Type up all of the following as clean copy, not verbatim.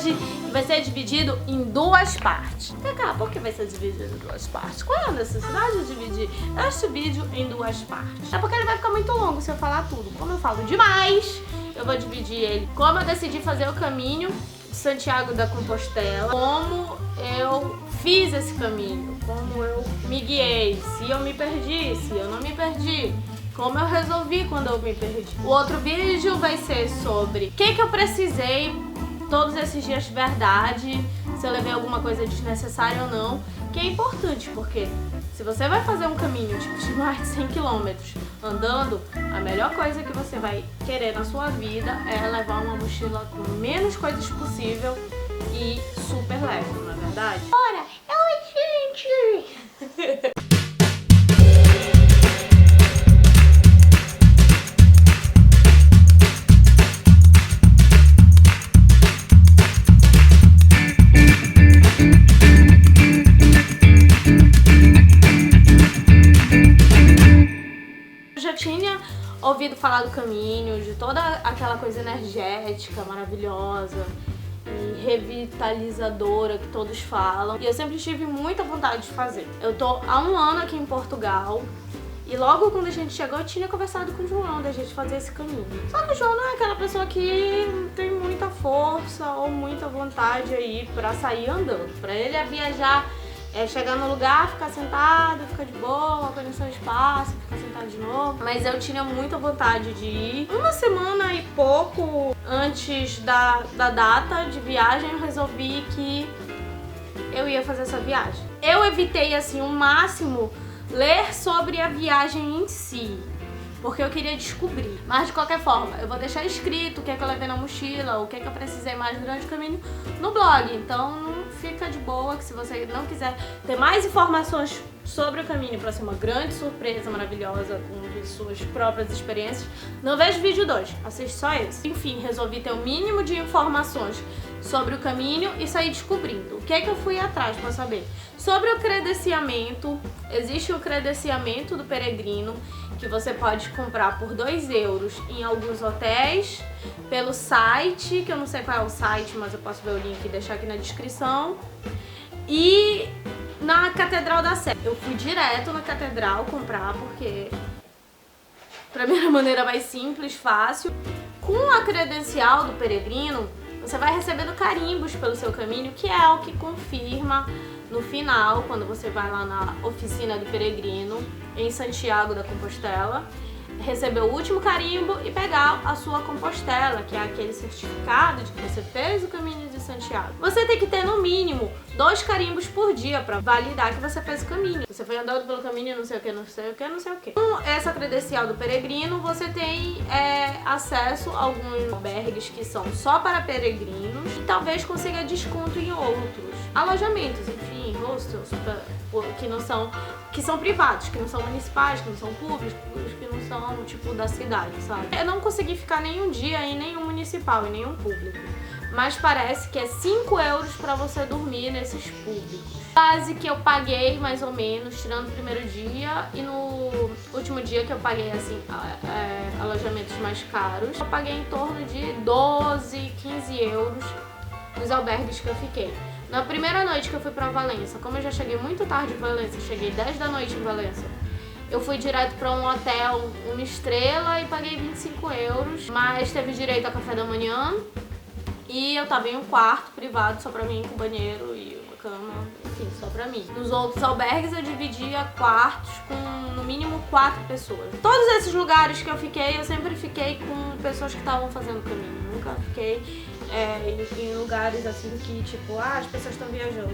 hoje que vai ser dividido em duas partes. Cá, por que vai ser dividido em duas partes? Qual é a necessidade de dividir este vídeo em duas partes? É porque ele vai ficar muito longo se eu falar tudo. Como eu falo demais, eu vou dividir ele. Como eu decidi fazer o caminho de Santiago da Compostela, como eu fiz esse caminho, como eu me guiei, se eu me perdi, se eu não me perdi, como eu resolvi quando eu me perdi. O outro vídeo vai ser sobre o que eu precisei todos esses dias de verdade, se eu levei alguma coisa desnecessária ou não, que é importante, porque se você vai fazer um caminho tipo de mais de 100 km andando, a melhor coisa que você vai querer na sua vida é levar uma mochila com menos coisas possível e super leve, não é verdade? Ora, gente! Tinha ouvido falar do caminho, de toda aquela coisa energética, maravilhosa e revitalizadora que todos falam, e eu sempre tive muita vontade de fazer. Eu tô há um ano aqui em Portugal e logo quando a gente chegou eu tinha conversado com o João da gente fazer esse caminho. Só que o João não é aquela pessoa que tem muita força ou muita vontade aí pra sair andando. Pra ele é viajar, é chegar no lugar, ficar sentado, ficar de boa, conhecer o espaço, ficar sentado de novo. Mas eu tinha muita vontade de ir. Uma semana e pouco antes da data de viagem, eu resolvi que eu ia fazer essa viagem. Eu evitei, assim, o máximo ler sobre a viagem em si, porque eu queria descobrir. Mas de qualquer forma, eu vou deixar escrito o que é que eu levei na mochila, o que é que eu precisei mais durante o caminho no blog. Então fica de boa que se você não quiser ter mais informações sobre o caminho para ser uma grande surpresa maravilhosa com suas próprias experiências, não veja o vídeo 2, assiste só esse. Enfim, resolvi ter o mínimo de informações sobre o caminho e sair descobrindo. O que é que eu fui atrás para saber? Sobre o credenciamento, existe o credenciamento do peregrino que você pode comprar por 2 euros em alguns hotéis, pelo site, que eu não sei qual é o site, mas eu posso ver o link e deixar aqui na descrição, e na Catedral da Sé. Eu fui direto na Catedral comprar, porque pra mim era a maneira mais simples, fácil. Com a credencial do peregrino, você vai recebendo carimbos pelo seu caminho, que é o que confirma no final, quando você vai lá na oficina do peregrino, em Santiago da Compostela, receber o último carimbo e pegar a sua Compostela, que é aquele certificado de que você fez o caminho de Santiago. Você tem que ter no mínimo 2 carimbos por dia para validar que você fez o caminho. Você foi andando pelo caminho, não sei o que, não sei o que, não sei o que. Com essa credencial do peregrino, você tem acesso a alguns albergues que são só para peregrinos e talvez consiga desconto em outros alojamentos, enfim, hostels, que são privados, que não são municipais, que não são públicos, que não são tipo da cidade, sabe? Eu não consegui ficar nenhum dia em nenhum municipal, em nenhum público, mas parece que é 5 euros pra você dormir nesses públicos. Quase que eu paguei mais ou menos, tirando o primeiro dia, e no último dia que eu paguei assim alojamentos mais caros, eu paguei em torno de 12, 15 euros nos albergues que eu fiquei. Na primeira noite que eu fui pra Valença, como eu já cheguei muito tarde em Valença, cheguei 10 da noite em Valença, eu fui direto pra um hotel, 1 estrela, e paguei 25 euros, mas teve direito a café da manhã, e eu tava em um quarto privado só pra mim, com banheiro e uma cama, enfim, só pra mim. Nos outros albergues eu dividia quartos com no mínimo 4 pessoas. Todos esses lugares que eu sempre fiquei com pessoas que estavam fazendo caminho, nunca fiquei em lugares assim que tipo, as pessoas estão viajando.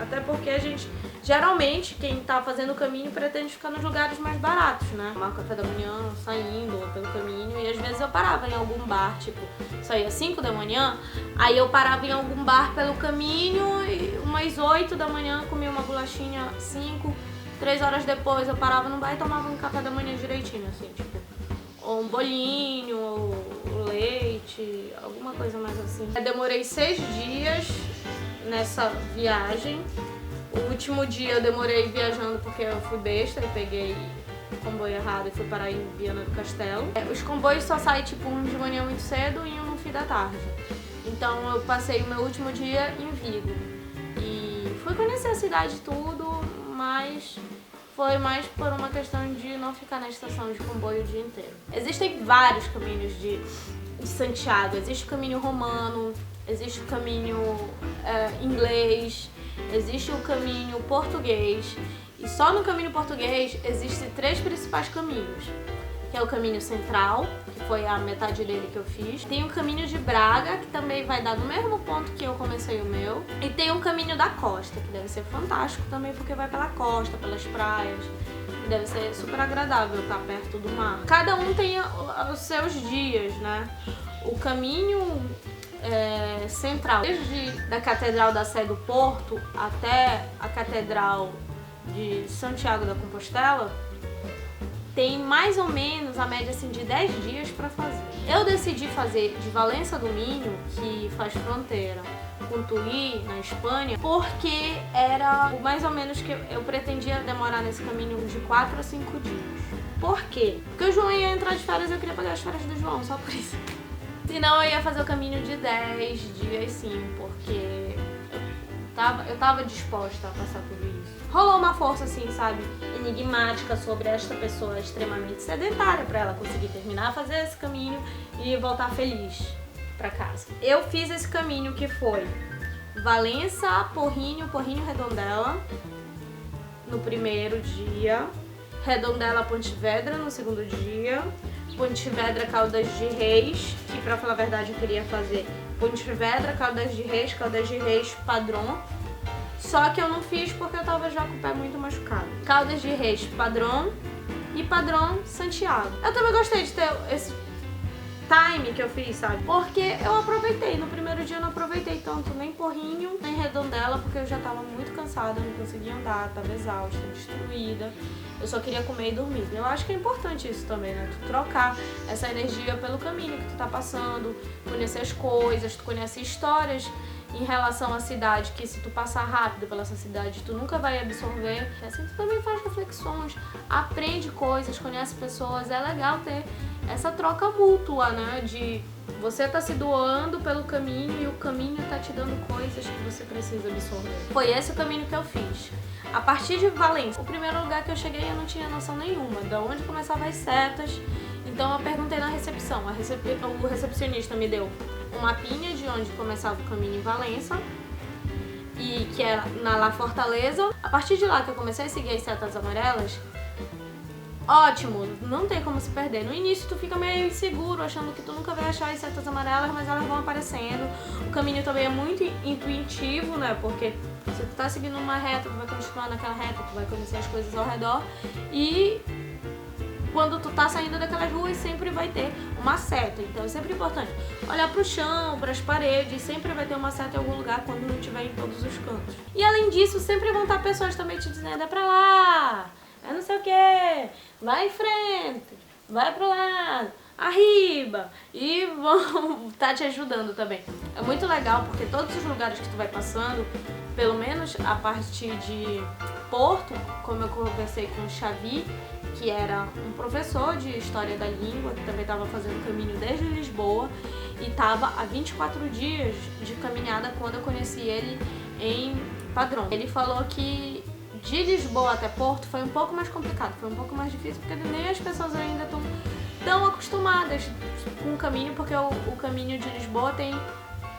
Até porque a gente, geralmente, quem tá fazendo o caminho pretende ficar nos lugares mais baratos, né? Tomar o café da manhã, saindo pelo caminho, e às vezes eu parava em algum bar, tipo, saía às 5 da manhã, aí eu parava em algum bar pelo caminho, e umas 8 da manhã comia uma bolachinha 5, 3 horas depois eu parava no bar e tomava um café da manhã direitinho, assim, tipo, ou um bolinho, ou leite, alguma coisa mais assim. Eu demorei 6 dias nessa viagem. O último dia eu demorei viajando porque eu fui besta e peguei o comboio errado e fui parar em Viana do Castelo. Os comboios só saem tipo um de manhã muito cedo e um no fim da tarde. Então eu passei o meu último dia em Vigo. E fui conhecer a cidade e tudo, mas foi mais por uma questão de não ficar na estação de comboio o dia inteiro. Existem vários caminhos de Santiago. Existe o caminho romano, existe o caminho inglês, existe o caminho português. E só no caminho português existem 3 principais caminhos. Que é o caminho central, que foi a metade dele que eu fiz. Tem o caminho de Braga, que também vai dar no mesmo ponto que eu comecei o meu. E tem o caminho da costa, que deve ser fantástico também, porque vai pela costa, pelas praias. E deve ser super agradável estar perto do mar. Cada um tem os seus dias, né? O caminho central, desde da Catedral da Sé do Porto até a Catedral de Santiago da Compostela, tem mais ou menos a média assim, de 10 dias para fazer. Eu decidi fazer de Valença do Minho, que faz fronteira com Tui, na Espanha, porque era mais ou menos que eu pretendia demorar nesse caminho de 4 a 5 dias. Por quê? Porque o João ia entrar de férias e eu queria pagar as férias do João, só por isso. Senão eu ia fazer o caminho de 10 dias sim, porque eu tava disposta a passar por isso. Rolou uma força assim, sabe, enigmática sobre esta pessoa extremamente sedentária pra ela conseguir terminar, fazer esse caminho e voltar feliz pra casa. Eu fiz esse caminho que foi Valença, Porrinho, Redondela no primeiro dia, Redondela, Pontevedra no segundo dia, Pontevedra, Caldas de Reis, que pra falar a verdade eu queria fazer Pontevedra, Caldas de Reis, Padrão. Só que eu não fiz porque eu tava já com o pé muito machucado. Caldas de Reis, Padrão e Padrão, Santiago. Eu também gostei de ter esse time que eu fiz, sabe? Porque eu aproveitei. No primeiro dia eu não aproveitei tanto nem Porrinho, nem Redondela, porque eu já tava muito cansada, não conseguia andar, tava exausta, destruída. Eu só queria comer e dormir. Eu acho que é importante isso também, né? Tu trocar essa energia pelo caminho que tu tá passando, conhecer as coisas, tu conhece histórias em relação à cidade, que se tu passar rápido pela essa cidade, tu nunca vai absorver. Assim, tu também faz reflexões, aprende coisas, conhece pessoas. É legal ter essa troca mútua, né? De você tá se doando pelo caminho e o caminho tá te dando coisas que você precisa absorver. Foi esse o caminho que eu fiz. A partir de Valência, o primeiro lugar que eu cheguei eu não tinha noção nenhuma de onde começavam as setas. Então eu perguntei na recepção. O recepcionista me deu um mapinha de onde começava o caminho em Valença, e que era na La Fortaleza. A partir de lá que eu comecei a seguir as setas amarelas, ótimo, não tem como se perder. No início tu fica meio inseguro, achando que tu nunca vai achar as setas amarelas, mas elas vão aparecendo. O caminho também é muito intuitivo, né? Porque se tu tá seguindo uma reta, tu vai continuar naquela reta, tu vai conhecer as coisas ao redor. E quando tu tá saindo daquelas ruas, sempre vai ter uma seta. Então é sempre importante olhar pro chão, pras paredes, sempre vai ter uma seta em algum lugar quando não tiver em todos os cantos. E além disso, sempre vão estar pessoas também te dizendo, é pra lá, é não sei o que, vai em frente, vai pro lado, arriba, e vão estar te ajudando também. É muito legal porque todos os lugares que tu vai passando, pelo menos a partir de Porto, como eu conversei com o Xavi, que era um professor de História da Língua, que também estava fazendo o caminho desde Lisboa e estava há 24 dias de caminhada quando eu conheci ele em Padrão. Ele falou que de Lisboa até Porto foi um pouco mais complicado, foi um pouco mais difícil, porque nem as pessoas ainda estão tão acostumadas com o caminho, porque o caminho de Lisboa tem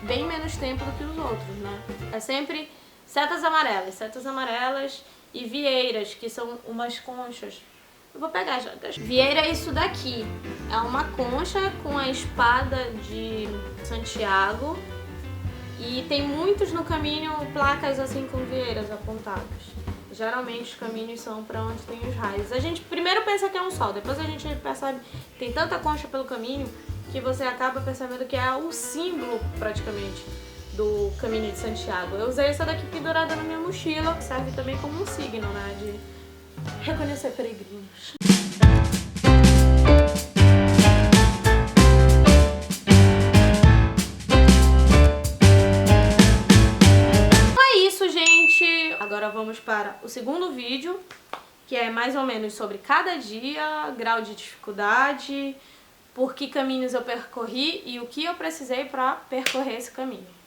bem menos tempo do que os outros, né? É sempre setas amarelas e vieiras, que são umas conchas. Eu vou pegar já. Vieira é isso daqui. É uma concha com a espada de Santiago. E tem muitos no caminho placas assim com vieiras apontadas. Geralmente os caminhos são para onde tem os raios. A gente primeiro pensa que é um sol, depois a gente percebe que tem tanta concha pelo caminho que você acaba percebendo que é o símbolo praticamente do caminho de Santiago. Eu usei essa daqui pendurada na minha mochila, que serve também como um signo, né, de reconhecer peregrinos. É isso, gente! Agora vamos para o segundo vídeo, que é mais ou menos sobre cada dia, grau de dificuldade, por que caminhos eu percorri e o que eu precisei para percorrer esse caminho.